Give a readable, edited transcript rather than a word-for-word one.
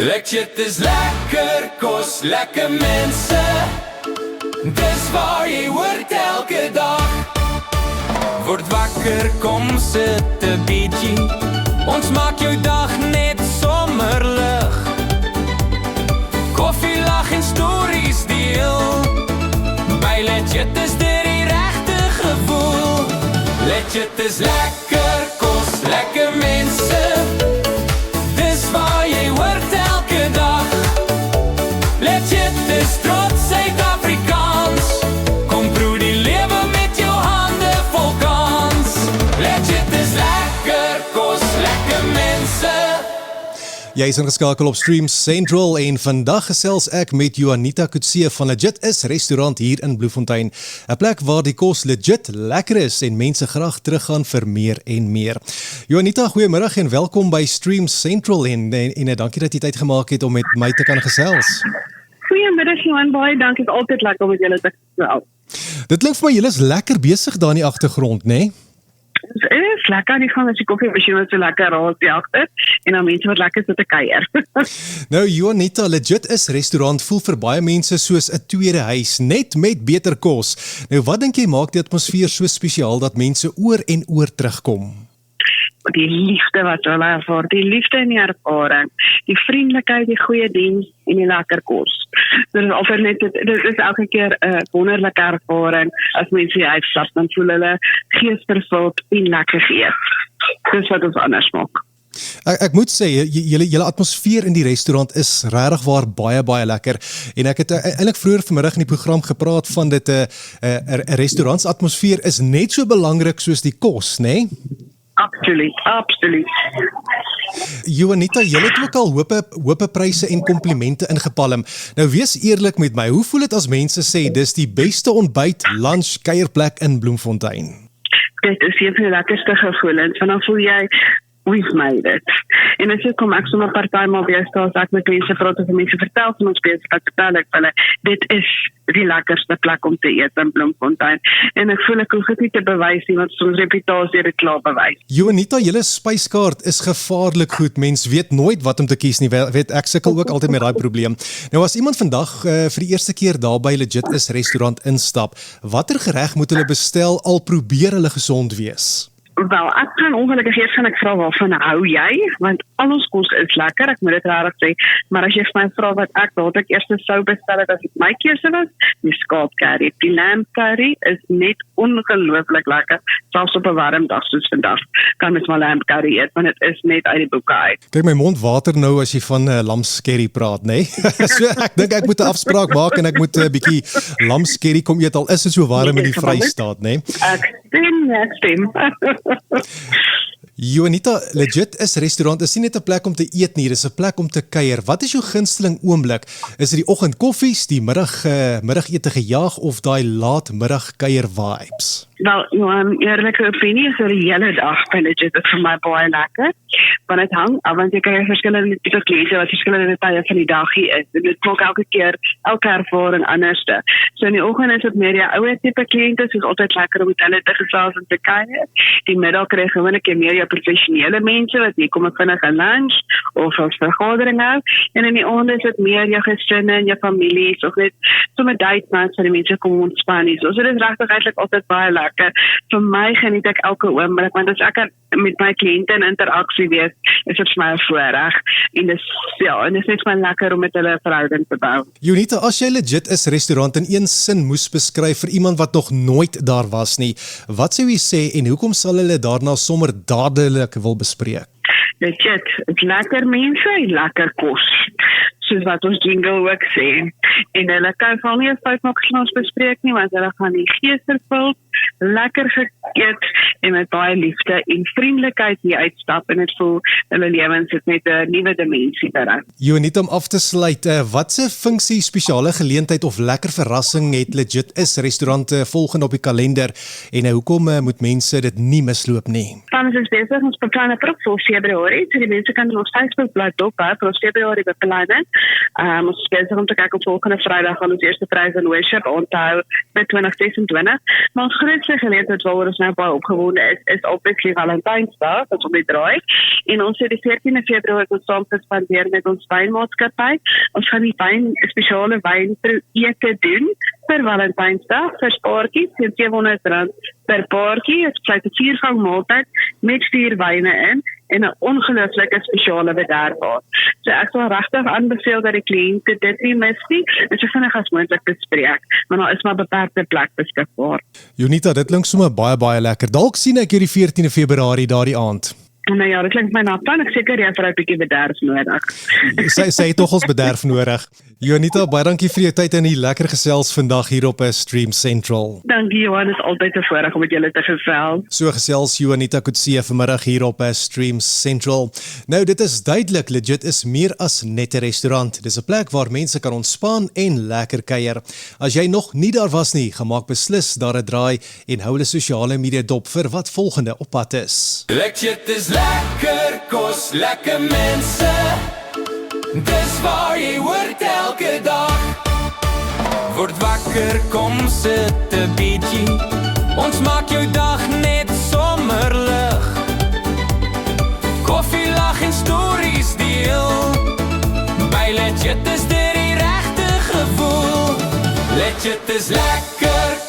Legit is lekker kos, lekker mense. Dis waar jy hoort elke dag. Word wakker, kom sit 'n bietjie. Ons maak jou dag net sommerlig. Koffie, lag en stories deel. By Legit is dit die regte gevoel. Legit is lekker kos, lekker mense. Dis waar jy hoort elke dag. Legit is trots Suid-Afrikaans. Kom proe die lewe met jou hande vol kans. Legit is lekker kos, lekker mense. Jy is ingeskakel op Stream Central en vandag gesels ek met Juanita Kutse van Legit is restaurant hier in Bloemfontein. 'n Plek waar die kos legit lekker is en mense graag teruggaan vir meer en meer. Juanita, goeiemiddag en welkom by Stream Central en dankie dat jy tyd gemaak het om met my te kan gesels. Goeiemiddag Johan, baie dankie, dit is altyd lekker om met julle te gesels. Dit klink vir my julle is lekker besig daar in die agtergrond, né? Nee? Dit is lekker aan die gang as die koffiemasjien wat so lekker raas die agter en dan mense wat lekker sit te kuier. Nou Juanita, Legit is restaurant voel vir baie mense soos 'n tweede huis, net met beter kos. Nou wat dink jy maak die atmosfeer so spesiaal dat mense oor en oor terugkom? Die liefde wat hulle ervaar, die liefde en die ervaring, die vriendelikheid, die goeie diens en die lekker kos. Dit is altyd net, dit is elke keer 'n wonderlike ervaring as mense hier uitstap, dan voel hulle geesvervuld en lekker geëet. Dis wat ons anders maak. Ek moet sê, julle atmosfeer in die restaurant is regtig waar baie lekker. En ek het eintlik vroeër vanmiddag in die program gepraat van dit 'n restaurantsatmosfeer is net so belangrik soos die kos, né? Nee? Absoluut. Juanita, jy het ook al hope pryse en komplimente ingepalm. Nou wees eerlik met my, hoe voel dit as mense sê dis die beste ontbyt, lunch, kuierplek in Bloemfontein? Dit is een van die lekkerste gevoelens, want dan voel jy we've made it. En as ek kom ek sommer partymal by jou staan, ek met mense praat of mense vertel van ons besigheid, vertel ek hulle, dit is die lekkerste plek om te eet in Bloemfontein. En ek voel ek hoef dit nie te bewys nie, want ons reputasie dit klaar bewys. Juanita, julle spyskaart is gevaarlik goed. Mens weet nooit wat om te kies nie. Weet ek sukkel ook altyd met daai probleem. Nou as iemand vandag vir die eerste keer daar by Legit is restaurant instap, watter gereg moet hulle bestel al probeer hulle gesond wees? Wel, ek kan ongelukkig eers gaan ek vra waarvan hou jy, want al ons kos is lekker, ek moet dit regtig sê, maar as jy vir my vra wat ek eers sou bestel het as dit my keuse was, die skaap curry, die lamb curry is net ongelooflik lekker, selfs op 'n warm dag soos vandag, kan mens maar lamb curry eet, want dit is net uit die boeke uit. Kyk, my mond water nou as jy van lamskerry praat, né? Nee? So ek dink ek moet 'n afspraak maak en ek moet 'n bietjie lamskerry kom eet, al is dit so warm in die Vrystaat, né? Nee? Ek stem. Juanita, Legit is restaurant is nie net 'n plek om te eet nie, dis 'n plek om te kuier. Wat is jou gunsteling oomblik? Is dit die oggendkoffies, die middagete gejaag of daai laatmiddag kuier vibes? Wel, Johan, eerlike opinie is die hele dag by Legit is vir my baie lekker. Want het hang af, want jy kry verskillende tipe kliënte wat verskillende tye van die dag hier is. En dit maak elke ervaring anderste. So in die oggend is dit meer die ouer tipe kliënte, soos altyd lekker om met hulle te gesels en te kuier. Die middag kry gewoonlik meer jou professionele mense wat hier kom vinnig 'n lunch of 'n vergadering hou. En in die aand is dit meer jou gesinne en jou families of net sommer date nights waar die mense kom ontspan. So dit is regtig eintlik altyd baie lekker. Vir my geniet ek elke oomblik, want as ek met my kliënte in interaksie wees, is dit vir my 'n voorreg. En dis net vir my lekker om met hulle 'n verhouding te bou. Juanita, as jy Legit is restaurant in een sin moes beskryf vir iemand wat nog nooit daar was nie, wat sou jy sê en hoekom sal hulle daarna sommer dadelik wil bespreek? Legit, is lekker mense en lekker kos, soos wat ons jingle ook sê. En hulle kan val nie 'n fout maak as ons bespreek nie, want hulle gaan die gees vervul, lekker geëet en met baie liefde en vriendelikheid hier uitstap en dit voel hulle lewens het net 'n nuwe dimensie bereik. Juanita, om af te sluit, watse funksie, spesiale geleentheid of lekker verrassing het Legit is restaurante volgende op die kalender en hoekom moet mense dit nie misloop nie? Dan is ons besig ons beplan vir Februarie, so die mense kan ons Facebook bladsy dophou vir ons Februarie beplanning. Ons is besig om te kyk op volgende Vrydag gaan ons eerste prys en worship onthou met 2026. Maar ons grootste geleentheid waaroor ons nou baie opgewonde is obviously Valentynsdag, wat om die draai. En ons het die 14de Februarie ons saam gespandeer met ons wynmaatskappy. Ons gaan die spesiale wynproeete doen vir Valentynsdag, vir paartjies, teen R700 per paartjie. Dit sluit 'n 4-gang maaltyd met 4 wyne in en 'n ongelooflike spesiale bederfbaar. So ek sal regtig aanbeveel dat die kliënte dit nie mis nie, en so vinnig as moontlik bespreek, maar daar is maar beperkte plek beskikbaar. Jonita, dit klink sommer baie lekker. Dalk sien ek hierdie 14de Februarie daardie aand. Nou ja, dit klink my na plan. Ek seker jy het 'n bietjie bederf nodig. Sy het tog ons bederf nodig. Jonita, baie dankie vir jou tyd en die lekker gesels vandag hier op Stream Central. Dankie Johan, dit is altyd 'n voorreg om met julle te gesels. So gesels Jonita Kutse vanmiddag hier op Stream Central. Nou dit is duidelik, Legit is meer as net 'n restaurant. Dis 'n plek waar mense kan ontspan en lekker kuier. As jy nog nie daar was nie, gemaak beslis daar 'n draai en hou hulle sosiale media dop vir wat volgende op pad is. Legit is lekker kos, lekker mense. Dis waar jy hoort elke dag. Word wakker, kom sit 'n bietjie. Ons maak jou dag net sommerlig. Koffie, lag en stories deel. By Legit is dit die regte gevoel. Legit is lekker